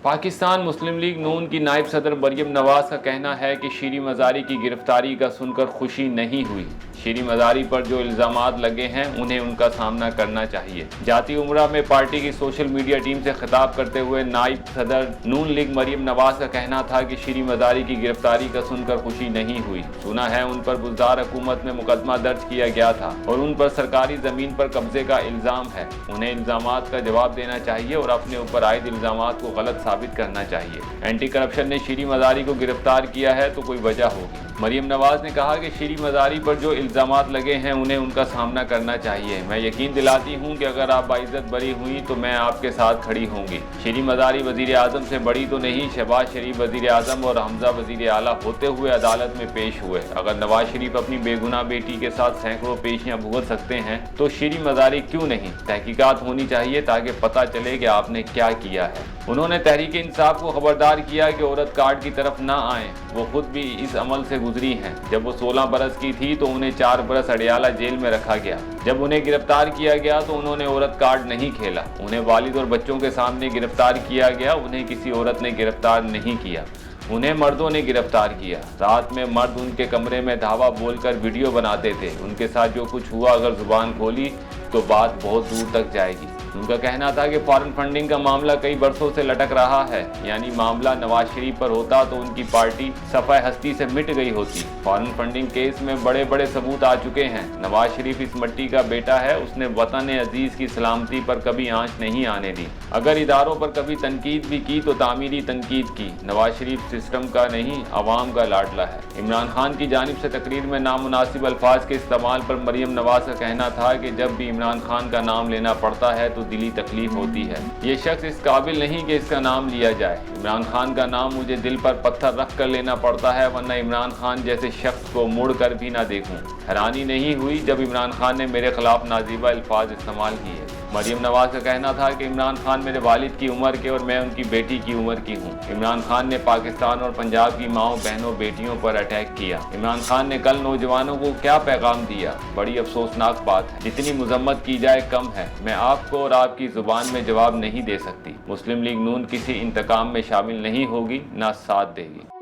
پاکستان مسلم league نون کی نائب صدر مریم نواز کا کہنا ہے کہ شیریں مزاری کی گرفتاری کا سن کر خوشی نہیں ہوئی۔ شیریں مزاری پر جو الزامات لگے ہیں انہیں ان کا سامنا کرنا چاہیے۔ جاتی عمرہ میں پارٹی کی سوشل میڈیا ٹیم سے خطاب کرتے ہوئے نائب صدر نون لیگ مریم نواز کا کہنا تھا کہ شیریں مزاری کی گرفتاری کا سن کر خوشی نہیں ہوئی۔ سنا ہے ان پر بزدار حکومت میں مقدمہ درج کیا گیا تھا اور ان پر سرکاری زمین پر قبضے کا الزام ہے۔ انہیں الزامات کا جواب دینا چاہیے اور اپنے اوپر عائد الزامات کو غلط ثابت کرنا چاہیے۔ اینٹی کرپشن نے شیریں مزاری کو گرفتار کیا ہے تو کوئی وجہ ہوگی۔ مریم نواز نے کہا کہ شیریں مزاری پر جو الزامات لگے ہیں انہیں ان کا سامنا کرنا چاہیے۔ میں یقین دلاتی ہوں کہ اگر آپ باعزت بری ہوئی تو میں آپ کے ساتھ کھڑی ہوں گی۔ شیریں مزاری وزیر اعظم سے بڑی تو نہیں، شہباز شریف وزیر اعظم اور حمزہ وزیر اعلیٰ ہوتے ہوئے عدالت میں پیش ہوئے۔ اگر نواز شریف اپنی بے گناہ بیٹی کے ساتھ سینکڑوں پیشیاں بھگت سکتے ہیں تو شیریں مزاری کیوں نہیں؟ تحقیقات ہونی چاہیے تاکہ پتہ چلے کہ آپ نے کیا کیا ہے۔ انہوں نے تحریک انصاف کو خبردار کیا کہ عورت کارڈ کی طرف نہ آئیں۔ وہ خود بھی اس عمل سے گزری ہیں۔ جب وہ 16 برس کی تھی تو انہیں 4 برس اڈیالہ جیل میں رکھا گیا۔ جب انہیں گرفتار کیا گیا تو انہوں نے عورت کارڈ نہیں کھیلا۔ انہیں والد اور بچوں کے سامنے گرفتار کیا گیا، انہیں کسی عورت نے گرفتار نہیں کیا۔ انہیں مردوں نے گرفتار کیا۔ رات میں مرد ان کے کمرے میں دھاوا بول کر ویڈیو بناتے تھے۔ ان کے ساتھ جو کچھ ہوا، اگر زبان کھولی تو بات بہت دور تک جائے گی۔ ان کا کہنا تھا کہ فارن فنڈنگ کا معاملہ کئی برسوں سے لٹک رہا ہے، یعنی معاملہ نواز شریف پر ہوتا تو ان کی پارٹی صفحہ ہستی سے مٹ گئی ہوتی۔ فارن فنڈنگ کیس میں بڑے بڑے ثبوت آ چکے ہیں۔ نواز شریف اس مٹی کا بیٹا ہے، اس نے وطن عزیز کی سلامتی پر کبھی آنچ نہیں آنے دی۔ اگر اداروں پر کبھی تنقید بھی کی تو تعمیری تنقید کی۔ نواز شریف سسٹم کا نہیں، عوام کا لاڈلا ہے۔ عمران خان کی جانب سے تقریر میں نامناسب الفاظ کے استعمال پر مریم نواز کا کہنا تھا کہ جب بھی عمران خان کا نام لینا پڑتا ہے تو دلی تکلیف ہوتی ہے۔ یہ شخص اس قابل نہیں کہ اس کا نام لیا جائے۔ عمران خان کا نام مجھے دل پر پتھر رکھ کر لینا پڑتا ہے، ورنہ عمران خان جیسے شخص کو مڑ کر بھی نہ دیکھوں۔ حیرانی نہیں ہوئی جب عمران خان نے میرے خلاف نازیبہ الفاظ استعمال کیے۔ مریم نواز کا کہنا تھا کہ عمران خان میرے والد کی عمر کے اور میں ان کی بیٹی کی عمر کی ہوں۔ عمران خان نے پاکستان اور پنجاب کی ماؤں بہنوں بیٹیوں پر اٹیک کیا۔ عمران خان نے کل نوجوانوں کو کیا پیغام دیا؟ بڑی افسوسناک بات ہے۔ جتنی مذمت کی جائے کم ہے۔ میں آپ کو اور آپ کی زبان میں جواب نہیں دے سکتی۔ مسلم لیگ نون کسی انتقام میں شامل نہیں ہوگی، نہ ساتھ دے گی۔